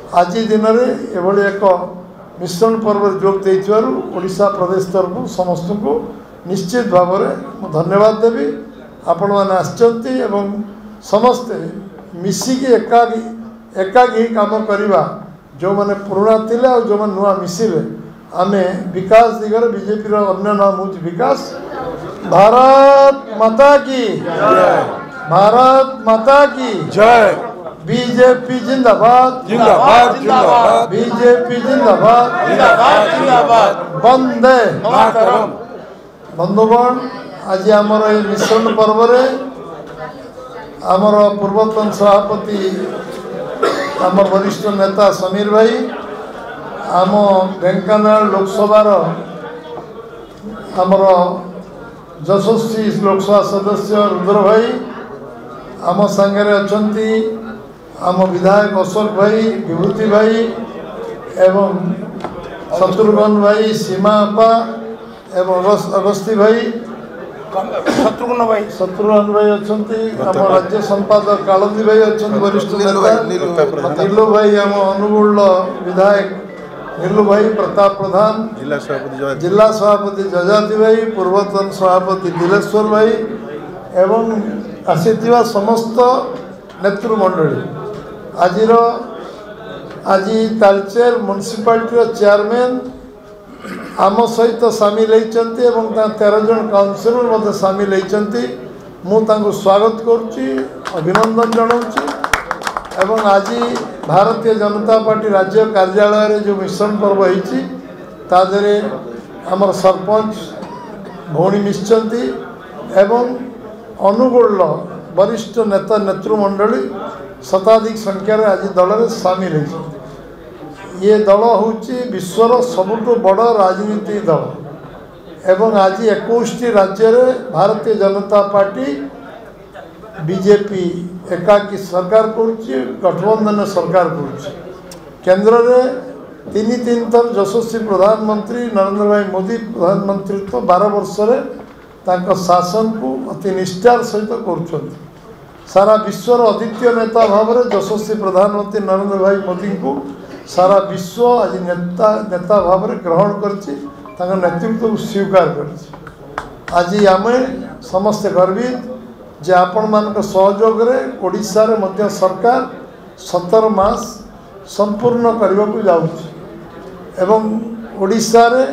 आज दिन में एभली एक मिश्रण पर्व जोग देशा प्रदेश तरफ समस्त को निश्चित भाव में धन्यवाद देवी। आपण मैंने आसचंती एवं समस्ते मिसिकी एकाकी काम करवा जो मैंने पुराना थिले और जो मैंने नुआ मिसिले आमे विकास दिगरे बीजेपी अन्य नाम हूँ विकास। भारत माता की भारत माता की जय। बीजेपी जिंदाबाद जिंदाबाद जिंदाबाद बीजेपी जिंदाबाद जिंदाबाद जिंदाबाद वंदे मातरम। बंधुगण आज आमर ये मिश्रण पर्व आमर पूर्वतन सभापति आमर वरिष्ठ नेता समीर भाई आम ढेंकानाल लोकसभार आमर यशस्वी लोकसभा सदस्य रुद्र भाई आम सांगे अच्छा आम विधायक अशोक भाई विभूति भाई एवं शत्रुघ्न भाई सीमा अपा एवं अगस्ती भाई शत्रुघ्न भाई अच्छा आम राज्य संपादक कालंदी भाई अच्छा वरिष्ठ नेता नीलू भाई आम अनुगुल विधायक नीलू भाई प्रताप प्रधान जिला सभापति जजाति भाई पूर्वतन सभापति दिलेश्वर भाई एवं आसीथिबा समस्त नेतृमंडली आज तालचेर म्युनिसिपालिटी चेयरमैन आम सहित सामिल होती 13 जन काउंसिलर मत सामिल होती मुझे स्वागत करुच्ची अभिनंदन जनाऊँगी। एवं आज भारतीय जनता पार्टी राज्य कार्यालय जो मिश्रण पर्व होती तादरे आमर सरपंच भौणी मिशिंट एवं अनुगुल वरिष्ठ नेता नेतृमंडली शताधिक संख्यार आज दल में सामिल होती। ये दल हूँ विश्वर सबुठु बड़ राजनीतिक दल एवं आज 21 राज्य में भारतीय जनता पार्टी बीजेपी एकाकी सरकार करुच्ची गठबंधन सरकार करुच्ची। केंद्र में 3 थर यशस्वी प्रधानमंत्री नरेंद्र भाई मोदी प्रधानमंत्रित्व 12 वर्ष तांका शासन को अति निष्ठार सहित कर सारा विश्वर अद्वितीय नेता भाव में यशस्वी प्रधानमंत्री नरेंद्र भाई मोदी को सारा विश्व आज नेता भाव में ग्रहण कर नेतृत्व को स्वीकार कर। आज आम समस्ते गर्वित जे आपण मान सहयोग ओडिशा रे मध्य सरकार 17 मास संपूर्ण करने को जाऊँगी एवं ओडिशा रे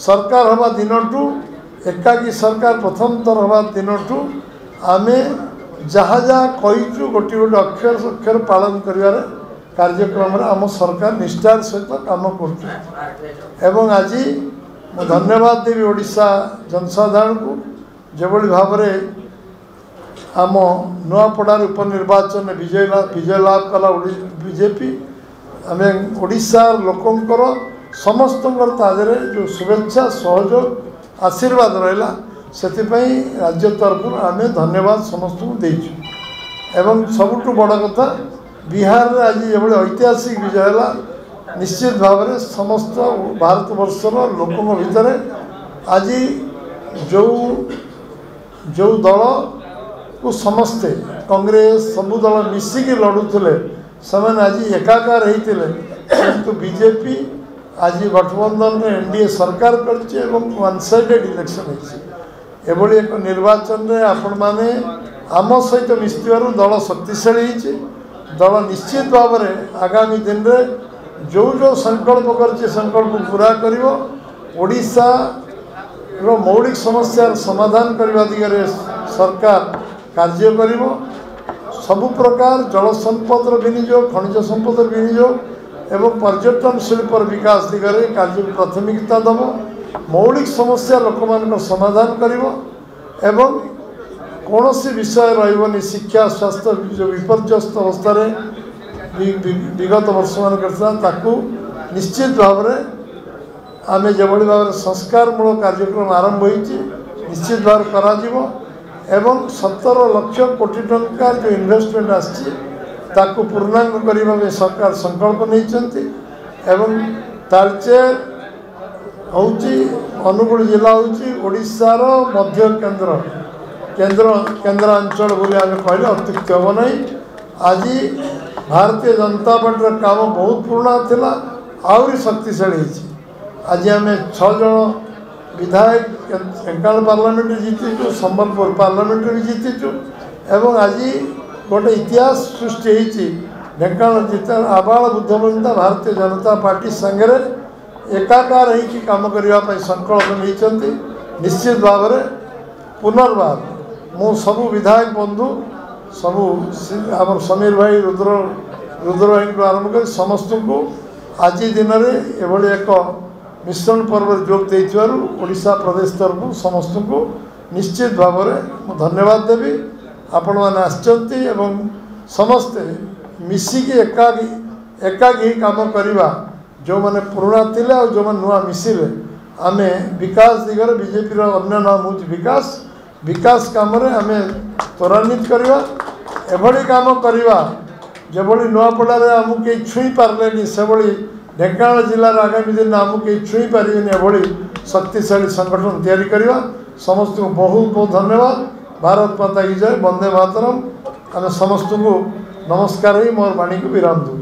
सरकार हवा दिनटू एकाकी सरकार प्रथम थर हवा दिनटू आमे जहाँ जहाँ कहीचु गोटे गोटे अक्षर अक्षर पालन कर कार्यक्रम आम सरकार निष्ठार सहित काम कर। आज मु धन्यवाद देवी ओडिशा जनसाधारण को जो भाव में आम नुआपड़ार उपनिर्वाचन विजय लाभ कला बीजेपी आम ओडिशा लोकंकर समस्त जो शुभेच्छा सहयोग आशीर्वाद रहा से राज्य तरफ आम धन्यवाद समस्त को देचु। एवं सबुठु बड़ कथा बिहार में आज ये ऐतिहासिक विजय है निश्चित भाव में समस्त भारत वर्षर लोकों भितर आज जो जो दल को समस्ते कांग्रेस सबु दल मिसिकी लड़ुले से आज एकाकार होते किंतु बीजेपी आज गठबंधन में एनडीए सरकार कर वन साइडेड इलेक्शन होती एक निर्वाचन में आपण मैंने आम सहित मिशिवर दल शक्तिशाली दल निश्चित भाव में आगामी दिन में जो जो संकल्प कर संकल्प पूरा कर ओडिशा रो मौलिक समस्या समाधान करने दिगरे सरकार कार्य कर सबु प्रकार जल संपद विनियोग खनिज संपद विनियोग एवं पर्यटन शिल्प विकास दिगरे कार्य को प्राथमिकता दब मौलिक समस्या लोक मान समाधान कर एवं कौन सी विषय रही शिक्षा स्वास्थ्य जो विपर्यस्त अवस्था विगत वर्ष मान करता निश्चित भाव में आम जो भाव में संस्कारमूलक कार्यक्रम आरंभ होती निश्चित भाव करा एवं 17 लाख कोटी टंका जो इन्वेस्टमेंट आसको पूर्णांग करने में सरकार संकल्प नहीं एवं तालचेर हूँ अनुगुल जिला हूँ ओडिशार मध्य केंद्रांचल बोली आम कहले अत्युक्ति हम ना। आज भारतीय जनता पार्टी काम बहुत पुराना थिला आहरी शक्तिशाली आज आम 6 जन विधायक ढेंकानाल पार्लियामेंट जीतीचु संबलपुर पार्लियामेंट भी जीतीचु एवं आज गोटे इतिहास सृष्टि होती ढेंकानाल जिते आबाल बुद्ध बनिता भारतीय जनता पार्टी संगे एकाकार होकर काम करने संकल्प नहीं निश्चित भाव में पुनर्बार मु सबु विधायक बंधु सबू आम समीर भाई रुद्र भाई को आरंभ कर समस्त को आज दिन में एभली एक मिश्रण पर्व जोग देशा प्रदेश तरफ समस्त को निश्चित भाव में धन्यवाद देवी आपण मैंने आसचंती एवं समस्ते मिसिकी एकाकी काम करवा जो मैंने पुराना थिले और जो मैंने नुआ मिसिले आमे विकास दिगरे बीजेपी अन्य नाम हूँ विकास काम आम त्वरान्वित करवा एभली काम करवा जभली नुआपड़े आमको कहीं छुई पारे से भली ढेंकानाल जिलार आगामी दिन आमको कहीं छुई पारे एभली शक्तिशाली संगठन तैयारी करवा समस्त को बहुत बहुत धन्यवाद। भारत माता की जय, वंदे मातरम। आम समस्त को नमस्कार ही मोर वाणी को विराम दूँ।